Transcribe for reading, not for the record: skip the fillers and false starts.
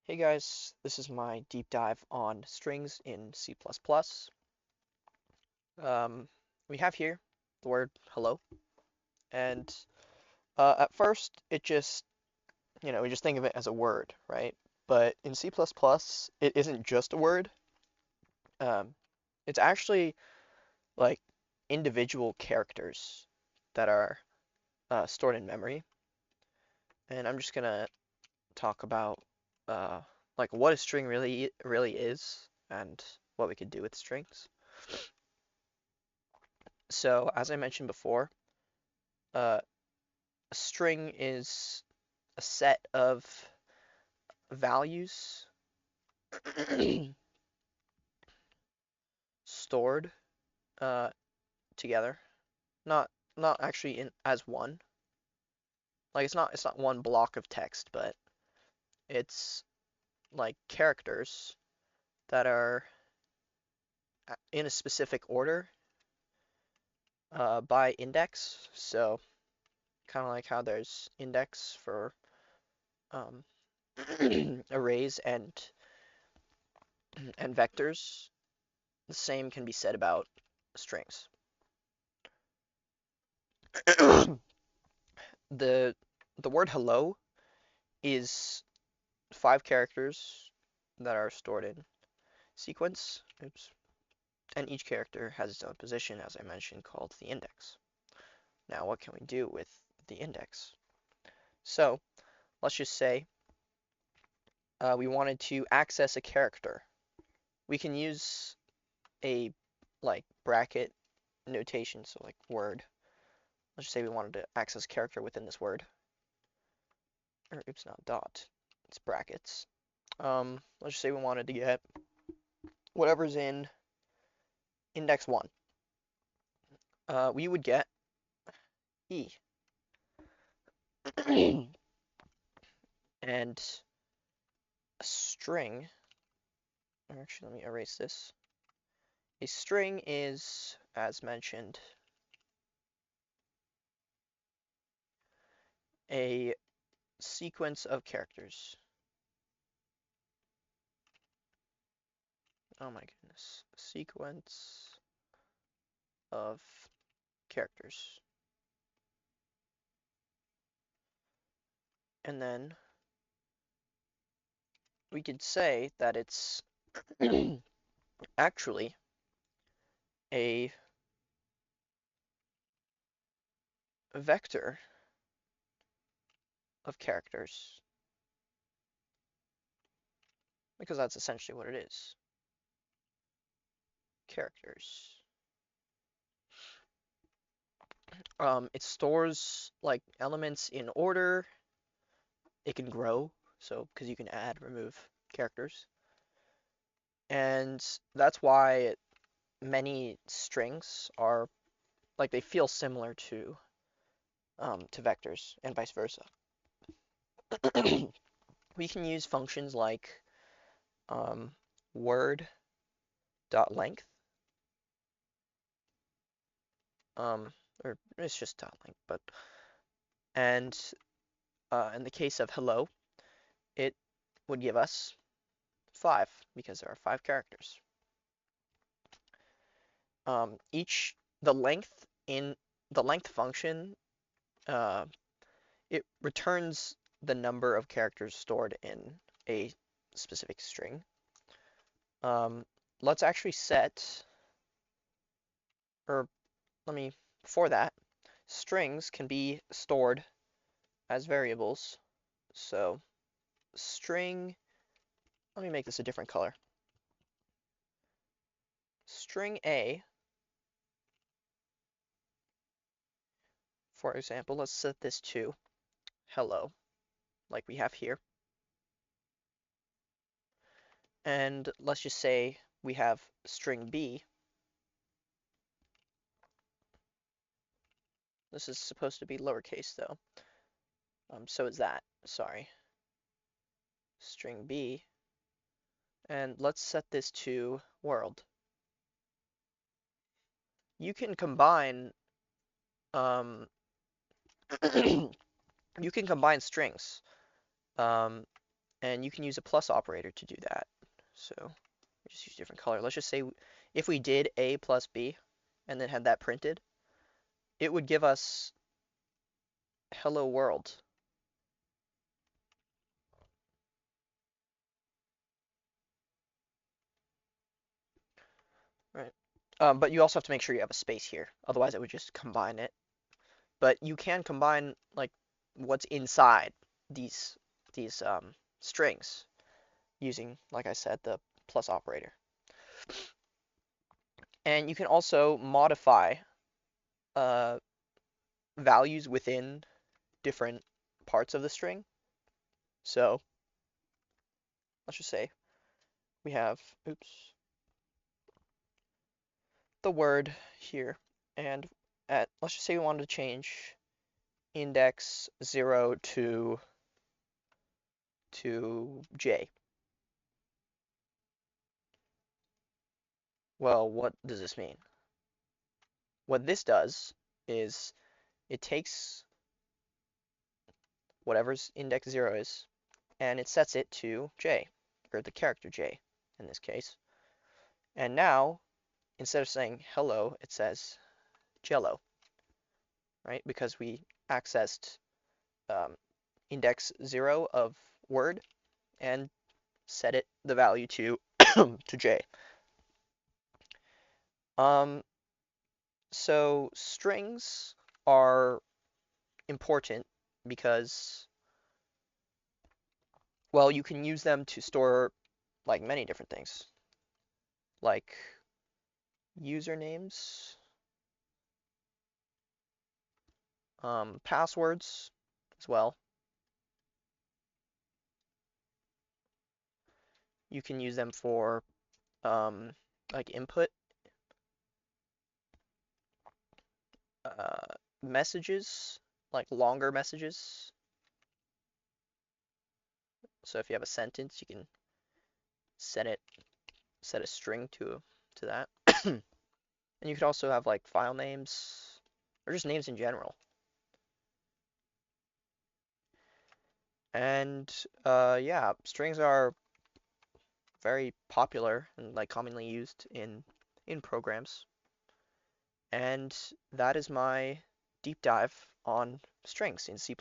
Hey guys, this is my deep dive on strings in C++. Um, we have here the word hello, and at first it just, we just think of it as a word, right? But in C++, it isn't just a word. Um, it's actually like individual characters that are stored in memory, and I'm just gonna talk about uh, like what a string really is and what we could do with strings. So, as I mentioned before, a string is a set of values stored uh, together, not not actually in as one. Like it's not one block of text, but it's like characters that are in a specific order by index. So kind of like how there's index for um, arrays and vectors. The same can be said about strings. the the word hello is 5 characters that are stored in sequence. Oops. And each character has its own position, as I mentioned, called the index. Now, what can we do with the index? So, let's just say we wanted to access a character. We can use a like bracket notation, so like word. Let's just say we wanted to access a character within this word. Or oops, not dot. It's brackets. Let's just say we wanted to get whatever's in index 1. We would get E. And a string, or actually let me erase this. A string is, as mentioned, a sequence of characters. Oh my goodness. Sequence of characters. And then we could say that it's actually a vector of characters, because that's essentially what it is. Characters. It stores like elements in order. It can grow, so because you can add, remove characters. And that's why many strings are like they feel similar to vectors and vice versa. We can use functions like um, word dot length, um, or it's just dot length, but and in the case of hello, it would give us 5 because there are 5 characters. Each the length in the length function uh, it returns the number of characters stored in a specific string. Um, let's actually set, or let me, before that, strings can be stored as variables. So string, let me make this a different color. String A, for example, let's set this to hello, like we have here. And let's just say we have string B. This is supposed to be lowercase though. So is that, sorry. String B. And let's set this to world. You can combine um, you can combine strings. Um, And you can use a plus operator to do that. So just use a different color. Let's just say if we did A plus B and then had that printed, it would give us hello world. Right. But you also have to make sure you have a space here. Otherwise, it would just combine it. But you can combine like what's inside these strings using, like I said, the plus operator. And you can also modify uh, values within different parts of the string. So let's just say we have, oops, the word here, and let's just say we wanted to change index 0 to j. Well, what does this mean? What this does is it takes whatever's index 0 is and it sets it to j, or the character j in this case. And now, instead of saying hello, it says jello, right? Because we accessed index 0 of word and set it the value to to j. So strings are important because, well, you can use them to store like many different things, like usernames, passwords as well. You can use them for like input, messages, like longer messages. So if you have a sentence, you can set a string to that. And you could also have like file names or just names in general. And yeah, strings are very popular and like commonly used in programs. And that is my deep dive on strings in C++.